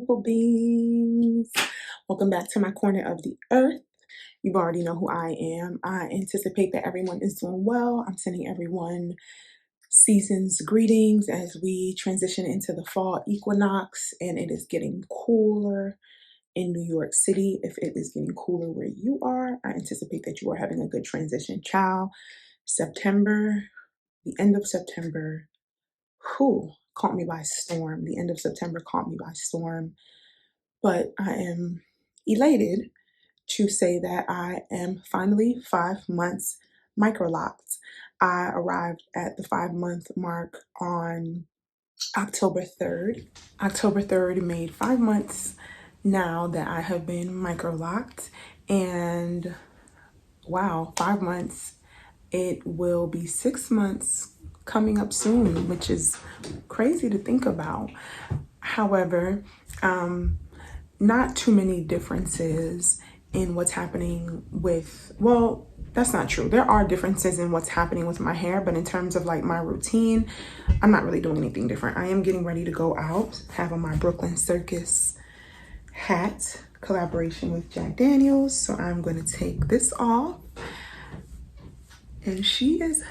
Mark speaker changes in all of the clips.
Speaker 1: beautiful beings. Welcome back to my corner of the earth. You already know who I am. I anticipate that everyone is doing well. I'm sending everyone season's greetings as we transition into the fall equinox, and it is getting cooler in New York City. If it is getting cooler where you are, I anticipate that you are having a good transition. Ciao. September, the end of September, caught me by storm. The end of September caught me by storm. But I am elated to say that I am finally 5 months microlocked. I arrived at the 5 month mark on October 3rd. October 3rd made 5 months now that I have been microlocked. And wow, 5 months. It will be 6 months coming up soon, which is crazy to think about. However, not too many differences in what's happening with, well, that's not true. There are differences in what's happening with my hair, but in terms of like my routine, I'm not really doing anything different. I am getting ready to go out, having my Brooklyn Circus hat collaboration with Jack Daniels. So I'm going to take this off. And she is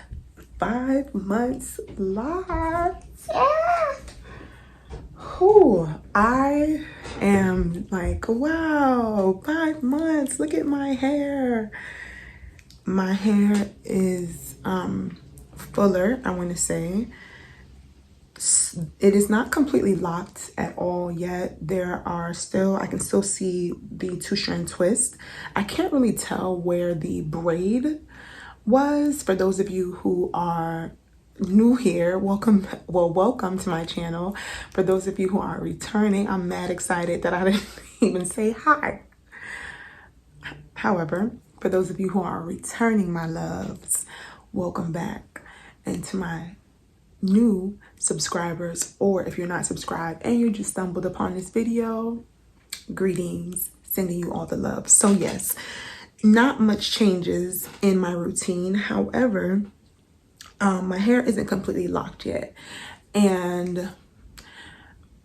Speaker 1: 5 months locked. I am like, wow, 5 months. Look at my hair. My hair is fuller, I want to say. It is not completely locked at all yet. I can still see the 2-strand twist. I can't really tell where the braid was. For those of you who are new here, welcome to my channel. For those of you who are returning, I'm mad excited that I didn't even say hi. However, for those of you who are returning, my loves, welcome back. And to my new subscribers, or if you're not subscribed and you just stumbled upon this video, greetings, sending you all the love. So yes, not much changes in my routine. However, my hair isn't completely locked yet. And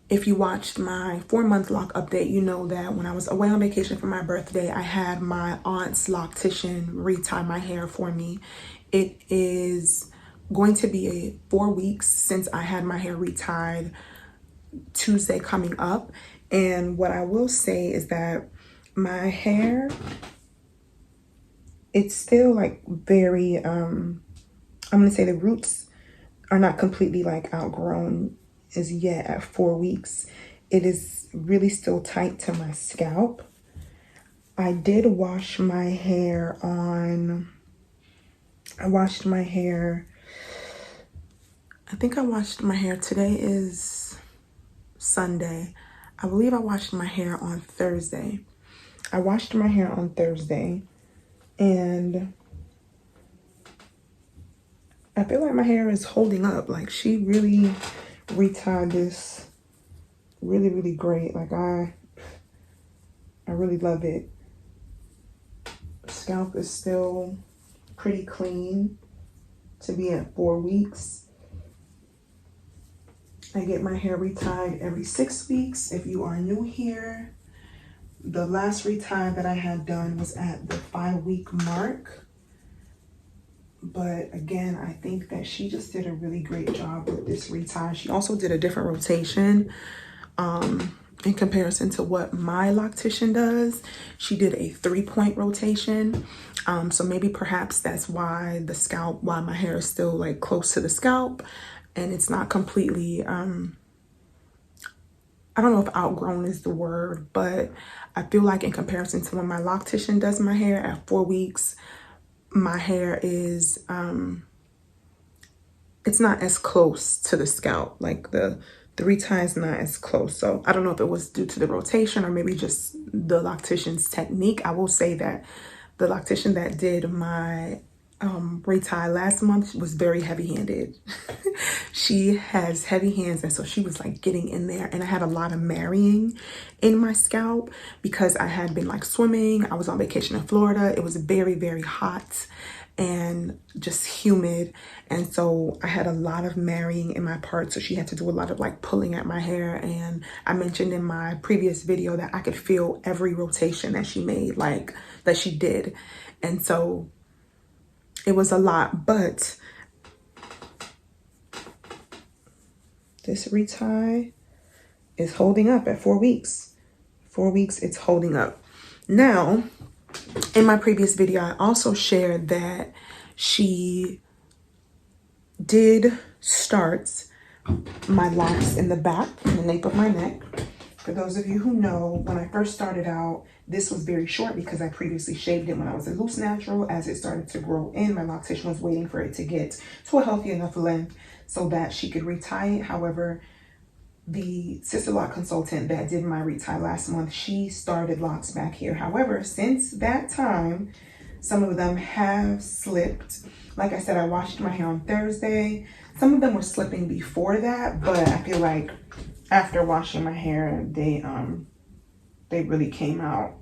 Speaker 1: if you watched my 4-month lock update, you know that when I was away on vacation for my birthday, I had my aunt's loctician retie my hair for me. It is going to be 4 weeks since I had my hair retied, Tuesday coming up. And what I will say is that my hair, it's still like very, I'm going to say the roots are not completely like outgrown as yet at 4 weeks. It is really still tight to my scalp. I did wash my hair I washed my hair, today is Sunday. I believe I washed my hair on Thursday. And I feel like my hair is holding up. Like, she really retied this really, really great. Like, I really love it. Scalp is still pretty clean to be at 4 weeks. I get my hair retied every 6 weeks. If you are new here, the last retie that I had done was at the 5-week mark. But again, I think that she just did a really great job with this retie. She also did a different rotation in comparison to what my loctician does. She did a 3-point rotation. So maybe perhaps that's why my hair is still like close to the scalp and it's not completely, I don't know if outgrown is the word, but I feel like in comparison to when my loctician does my hair at 4 weeks, my hair is, it's not as close to the scalp. Like the retie is not as close. So I don't know if it was due to the rotation or maybe just the loctician's technique. I will say that the loctician that did my retie last month was very heavy-handed. She has heavy hands, and so she was like getting in there, and I had a lot of marrying in my scalp because I had been like swimming. I was on vacation in Florida. It was very, very hot, and just humid. And so I had a lot of marrying in my part. So she had to do a lot of like pulling at my hair. And I mentioned in my previous video that I could feel every rotation that she made, like that she did. And so it was a lot, but this retie is holding up at 4 weeks. 4 weeks, it's holding up. Now, in my previous video, I also shared that she did start my locks in the back, in the nape of my neck. For those of you who know, when I first started out, this was very short because I previously shaved it when I was a loose natural. As it started to grow in, my loctician was waiting for it to get to a healthy enough length so that she could retie it. However, the sister lock consultant that did my retie last month, she started locks back here. However, since that time, some of them have slipped. Like I said, I washed my hair on Thursday. Some of them were slipping before that, but I feel like after washing my hair, they really came out.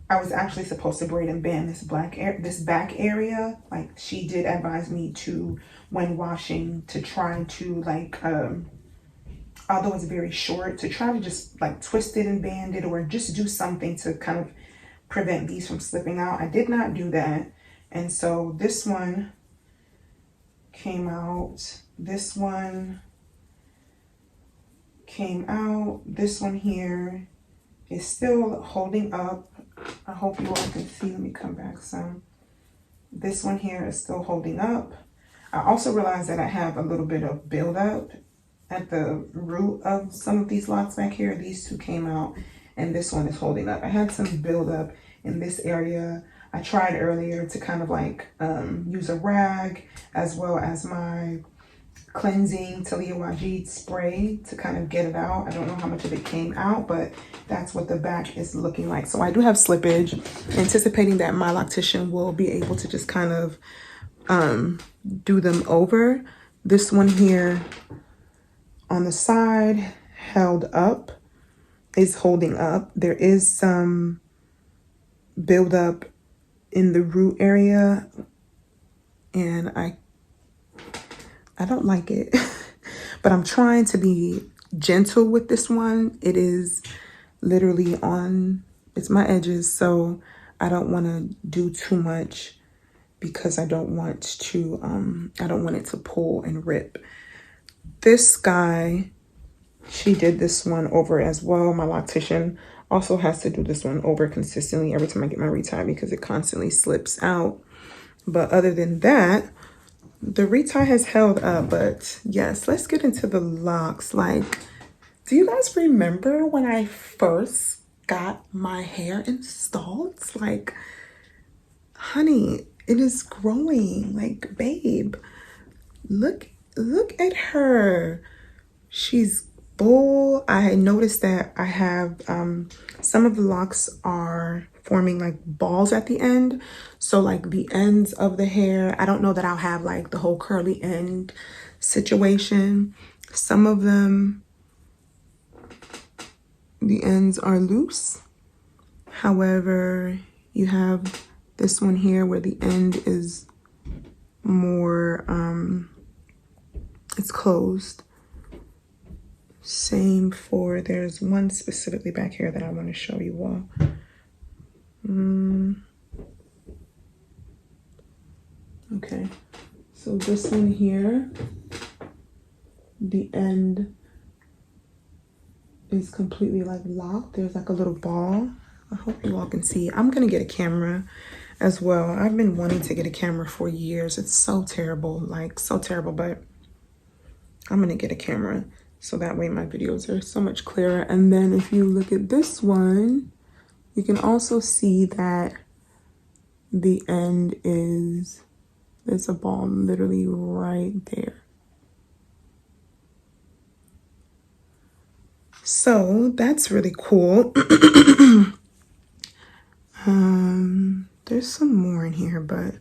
Speaker 1: I was actually supposed to braid and band this back area. Like she did advise me to, when washing, to try to like although it's very short, to try to just like twist it and band it, or just do something to kind of prevent these from slipping out. I did not do that. And so this one came out. This one came out. This one here is still holding up. I hope you all can see. Let me come back some. This one here is still holding up. I also realized that I have a little bit of buildup at the root of some of these locks back here. These two came out and this one is holding up. I had some buildup in this area. I tried earlier to kind of like use a rag as well as my cleansing Talia Wajid spray to kind of get it out. I don't know how much of it came out, but that's what the back is looking like. So I do have slippage, anticipating that my loctician will be able to just kind of do them over. This one here on the side held up, is holding up. There is some buildup in the root area and I don't like it, but I'm trying to be gentle with this one. It is literally on, it's my edges, so I don't want to do too much because I don't want it to pull and rip. This guy, she did this one over as well. My loctician also has to do this one over consistently every time I get my retie because it constantly slips out. But other than that, the retie has held up. But yes, let's get into the locks. Like, do you guys remember when I first got my hair installed? Like, honey, it is growing. Like, babe, look at her. She's full. I noticed that I have some of the locks are forming like balls at the end. So like the ends of the hair, I don't know that I'll have like the whole curly end situation. Some of them, the ends are loose. However, you have this one here where the end is more it's closed. Same for, there's one specifically back here that I want to show you all. Okay, so this one here, the end is completely like locked. There's like a little ball. I hope you all can see. I'm gonna get a camera as well. I've been wanting to get a camera for years. It's so terrible, like so terrible, but I'm gonna get a camera so that way my videos are so much clearer. And then if you look at this one, you can also see that the end is, there's a ball literally right there. So that's really cool. There's some more in here, but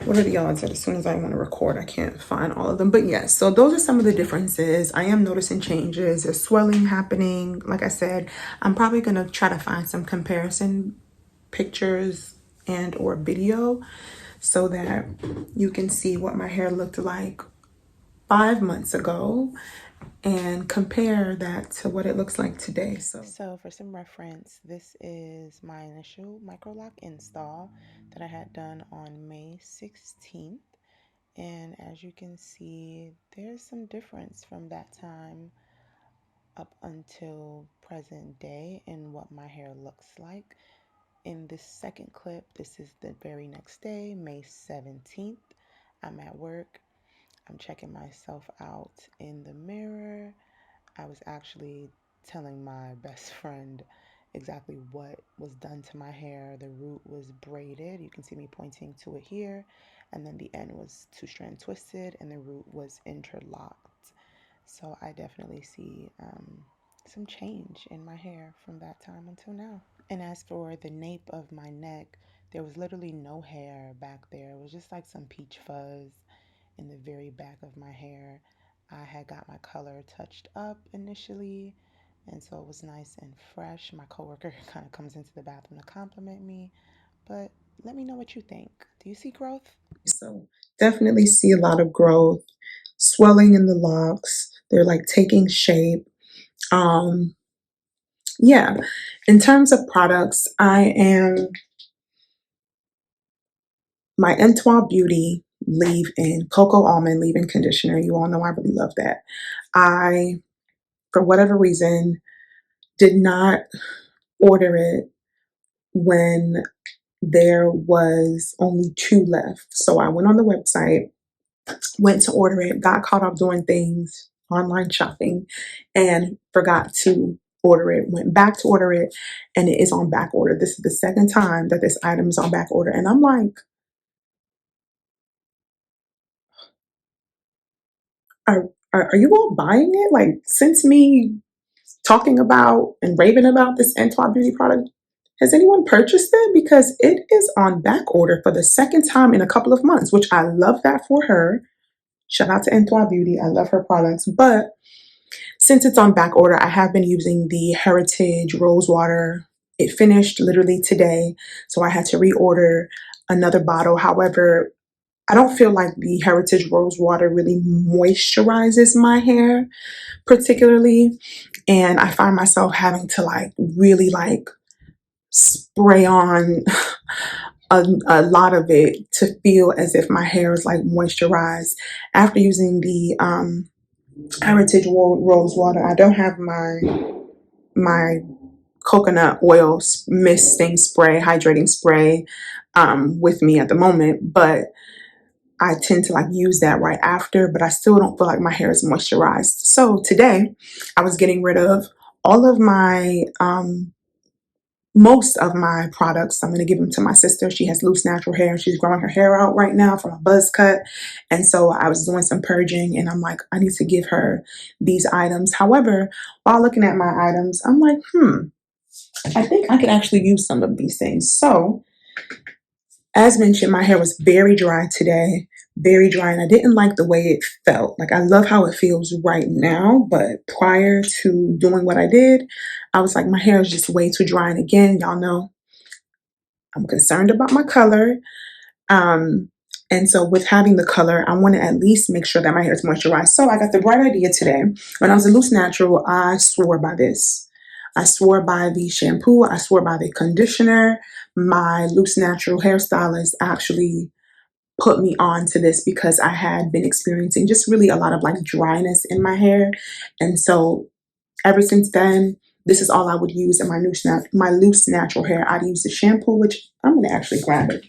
Speaker 1: what are the odds that as soon as I want to record, I can't find all of them? But yes, so those are some of the differences. I am noticing changes. There's swelling happening. Like I said, I'm probably going to try to find some comparison pictures and or video so that you can see what my hair looked like 5 months ago and compare that to what it looks like today. So for some reference, this is my initial microloc install that I had done on May 16th. And as you can see, there's some difference from that time up until present day in what my hair looks like. In this second clip, this is the very next day, May 17th. I'm at work. I'm checking myself out in the mirror. I was actually telling my best friend exactly what was done to my hair. The root was braided. You can see me pointing to it here. And then the end was two-strand twisted and the root was interlocked. So I definitely see some change in my hair from that time until now. And as for the nape of my neck, there was literally no hair back there. It was just like some peach fuzz in the very back of my hair. I had got my color touched up initially, and so it was nice and fresh. My coworker kind of comes into the bathroom to compliment me, but let me know what you think. Do you see growth? So definitely see a lot of growth, swelling in the locks. They're like taking shape. Yeah, in terms of products, I am my Entois Beauty leave-in cocoa almond leave-in conditioner. You all know I really love that. I, for whatever reason, did not order it when there was only 2 left. So I went on the website, went to order it, got caught up doing things, online shopping, and forgot to order it. Went back to order it, and it is on back order. This is the second time that this item is on back order. And I'm like, are you all buying it? Like, since me talking about and raving about this Entois Beauty product, has anyone purchased it? Because it is on back order for the second time in a couple of months, which I love that for her. Shout out to Entois Beauty. I love her products. But since it's on back order, I have been using the Heritage Rose Water. It finished literally today, so I had to reorder another bottle. However, I don't feel like the Heritage Rose Water really moisturizes my hair particularly. And I find myself having to like really like spray on a lot of it to feel as if my hair is like moisturized. After using the Heritage Rose Water, I don't have my coconut oil misting spray, hydrating spray with me at the moment, but I tend to like use that right after, but I still don't feel like my hair is moisturized. So today I was getting rid of all of my most of my products. I'm going to give them to my sister. She has loose natural hair and she's growing her hair out right now from a buzz cut. And so I was doing some purging and I'm like, I need to give her these items. However, while looking at my items, I'm like, I think I could actually use some of these things. So as mentioned, my hair was very dry today, very dry, and I didn't like the way it felt. Like, I love how it feels right now, but prior to doing what I did, I was like, my hair is just way too dry. And again, y'all know I'm concerned about my color. And so with having the color, I want to at least make sure that my hair is moisturized. So I got the bright idea today. When I was a Loose Natural, I swore by this. I swore by the shampoo. I swore by the conditioner. My Loose Natural hairstylist actually put me on to this because I had been experiencing just really a lot of like dryness in my hair. And so ever since then, this is all I would use in my loose natural hair. I'd use the shampoo, which I'm going to actually grab it.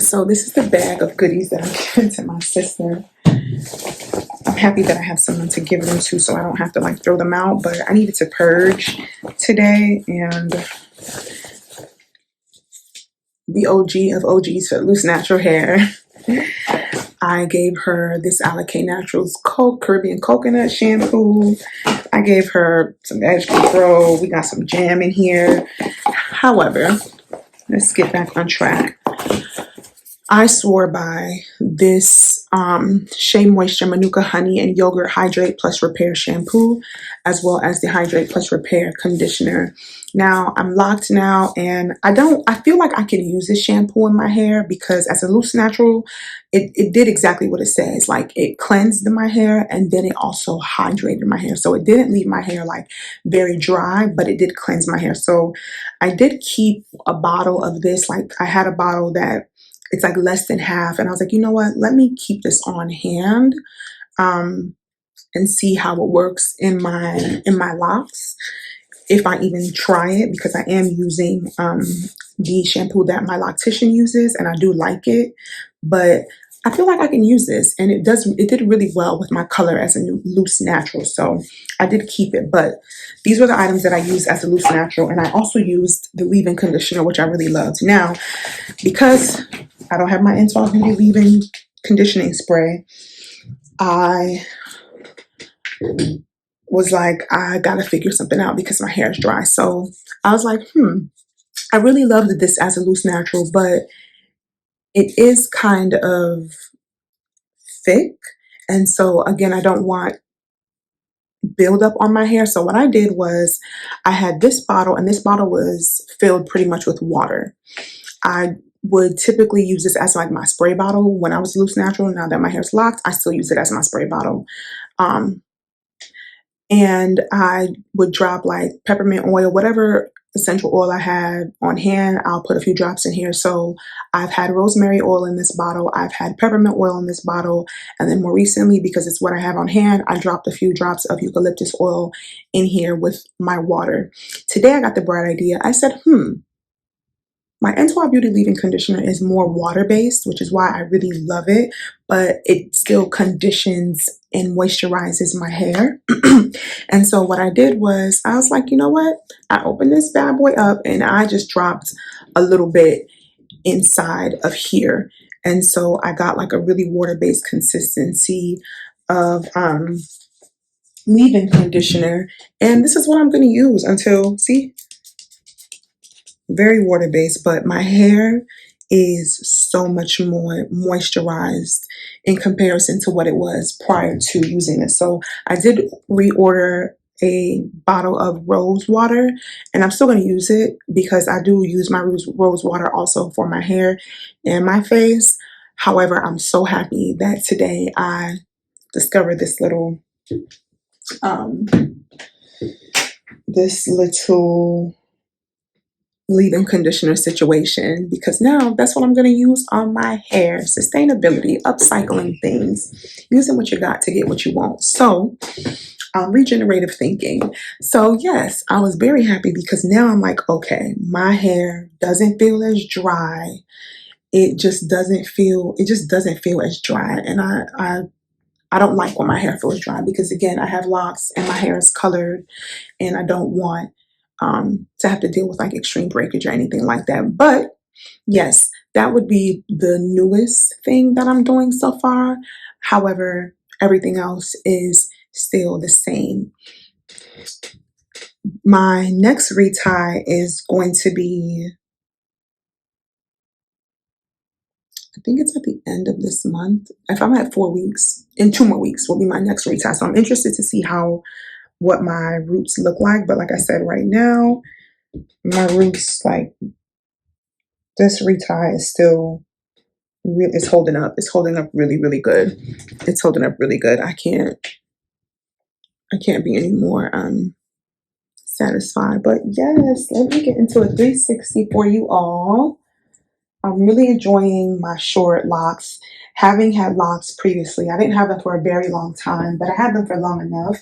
Speaker 1: So this is the bag of goodies that I'm giving to my sister. I'm happy that I have someone to give them to so I don't have to like throw them out, but I needed to purge today, and the OG of OGs for loose natural hair, I gave her this Alake Naturals Caribbean coconut shampoo. I gave her some edge control. We got some jam in here. However, let's get back on track. I swore by this Shea Moisture Manuka Honey and Yogurt Hydrate Plus Repair Shampoo, as well as the Hydrate Plus Repair Conditioner. Now, I'm locked now, and I feel like I can use this shampoo in my hair because as a loose natural, it did exactly what it says. Like, it cleansed my hair, and then it also hydrated my hair. So it didn't leave my hair like very dry, but it did cleanse my hair. So I did keep a bottle of this. Like, I had a bottle that it's like less than half. And I was like, you know what? Let me keep this on hand um, and see how it works in my locks. If I even try it, because I am using the shampoo that my loctician uses, and I do like it, but I feel like I can use this, and it did really well with my color as a new loose natural. So I did keep it, but these were the items that I used as a loose natural, and I also used the leave-in conditioner, which I really loved. Now, because I don't have my Insol Beauty leave-in conditioning spray, I was like, I gotta figure something out because my hair is dry. So I was like, I really loved this as a loose natural, but it is kind of thick. And so again, I don't want buildup on my hair. So what I did was I had this bottle, and this bottle was filled pretty much with water. I would typically use this as like my spray bottle when I was loose natural. Now that my hair's locked, I still use it as my spray bottle. Um, and I would drop like peppermint oil, whatever essential oil I had on hand, I'll put a few drops in here. So I've had rosemary oil in this bottle, I've had peppermint oil in this bottle, and then more recently, because it's what I have on hand, I dropped a few drops of eucalyptus oil in here with my water. Today I got the bright idea. I said, my Insol Beauty leave-in conditioner is more water-based, which is why I really love it, but it still conditions and moisturizes my hair. And so what I did was, I was like, you know what? I opened this bad boy up and I just dropped a little bit inside of here. And so I got like a really water-based consistency of leave-in conditioner. And this is what I'm going to use until, see? Very water-based, but my hair is so much more moisturized in comparison to what it was prior to using this. So I did reorder a bottle of rose water, and I'm still going to use it because I do use my rose water also for my hair and my face. However, I'm so happy that today I discovered um this little leave-in conditioner situation, because now that's what I'm going to use on my hair. Sustainability, upcycling things, using what you got to get what you want. So regenerative thinking. So yes, I was very happy because now I'm like, okay, my hair doesn't feel as dry. It just doesn't feel as dry. And I don't like when my hair feels dry because again, I have locks and my hair is colored, and I don't want to have to deal with like extreme breakage or anything like that. But yes, that would be the newest thing that I'm doing so far. However, everything else is still the same. My next retie is going to be, I think it's at the end of this month. If I'm at 4 weeks, in 2 more weeks will be my next retie. So I'm interested to see what my roots look like. But like I said, right now, my roots, like this retie is still really, it's holding up. It's holding up really, really good. It's holding up really good. I can't be any more satisfied. But yes, let me get into a 360 for you all. I'm really enjoying my short locks. Having had locks previously, I didn't have them for a very long time, but I had them for long enough.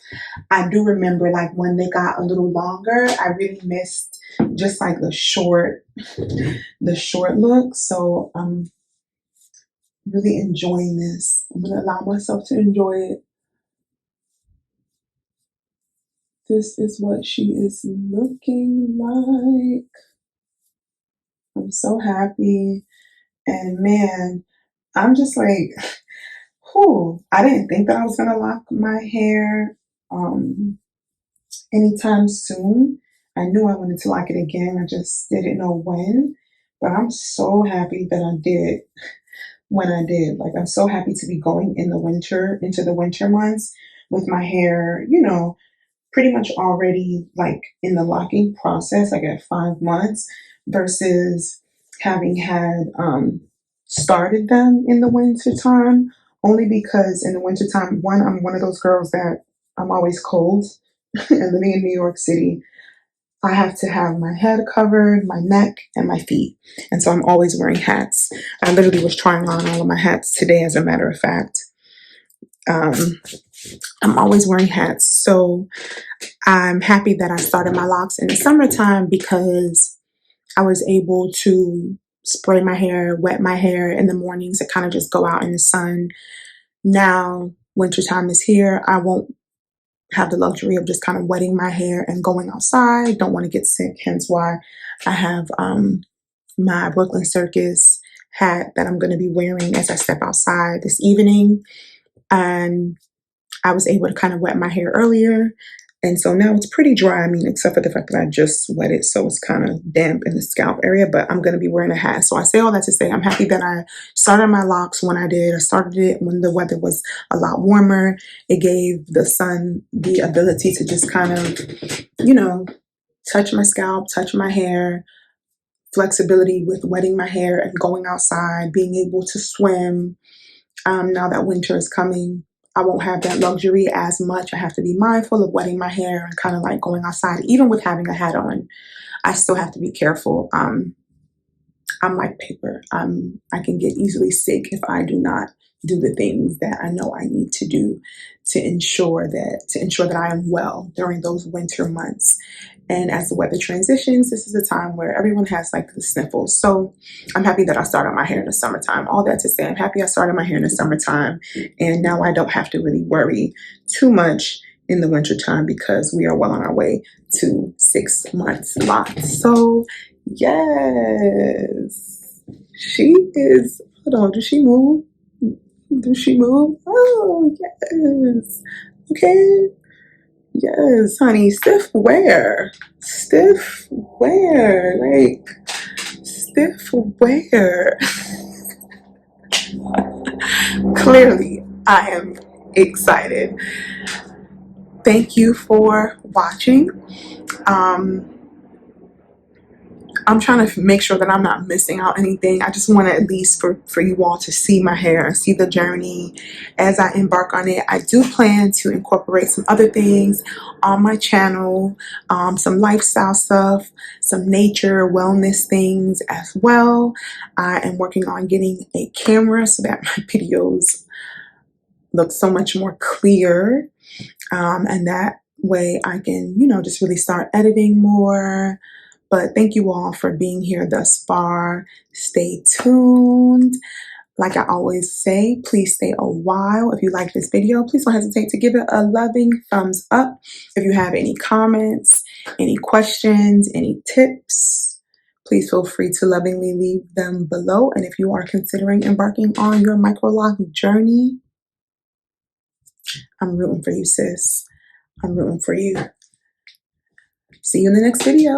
Speaker 1: I do remember like when they got a little longer, I really missed just like the short look. So I'm really enjoying this. I'm gonna allow myself to enjoy it. This is what she is looking like. I'm so happy. And man, I'm just like, whew, I didn't think that I was gonna lock my hair anytime soon. I knew I wanted to lock it again. I just didn't know when. But I'm so happy that I did. when I did. Like, I'm so happy to be going in the winter, into the winter months with my hair, you know, pretty much already like in the locking process, like at 5 months, versus having had started them in the winter time. Only because in the winter time, one, I'm one of those girls that I'm always cold, and living in New York City, I have to have my head covered, my neck, and my feet. And so I'm always wearing hats. I literally was trying on all of my hats today, as a matter of fact. Um, I'm always wearing hats. So I'm happy that I started my locks in the summertime because I was able to spray my hair, wet my hair in the mornings, and kind of just go out in the sun. Now, wintertime is here. I won't have the luxury of just kind of wetting my hair and going outside. Don't want to get sick, hence why I have my Brooklyn Circus hat that I'm going to be wearing as I step outside this evening. And I was able to kind of wet my hair earlier. And so now it's pretty dry. I mean, except for the fact that I just wet it, so it's kind of damp in the scalp area, but I'm going to be wearing a hat. So I say all that to say I'm happy that I started my locks when I did. I started it when the weather was a lot warmer. It gave the sun the ability to just kind of, you know, touch my scalp, touch my hair, flexibility with wetting my hair and going outside, being able to swim. Now that winter is coming, I won't have that luxury as much. I have to be mindful of wetting my hair and kind of like going outside. Even with having a hat on, I still have to be careful. I'm like paper. I can get easily sick if I do not do the things that I know I need to do to ensure that I am well during those winter months. And as the weather transitions, this is a time where everyone has like the sniffles. So I'm happy that I started my hair in the summertime. All that to say, I'm happy I started my hair in the summertime. And now I don't have to really worry too much in the wintertime because we are well on our way to 6 months locked. So yes, she is. Hold on, does she move? Does she move? Oh, yes. Okay. Yes, honey. Stiff wear. Stiff wear. Like, stiff wear. Clearly, I am excited. Thank you for watching. Um, I'm trying to make sure that I'm not missing out anything. I just want to at least for you all to see my hair and see the journey as I embark on it. I do plan to incorporate some other things on my channel, some lifestyle stuff, some nature, wellness things as well. I am working on getting a camera so that my videos look so much more clear. And that way I can, just really start editing more. But thank you all for being here thus far. Stay tuned. Like I always say, please stay a while. If you like this video, please don't hesitate to give it a loving thumbs up. If you have any comments, any questions, any tips, please feel free to lovingly leave them below. And if you are considering embarking on your microloc journey, I'm rooting for you, sis. I'm rooting for you. See you in the next video.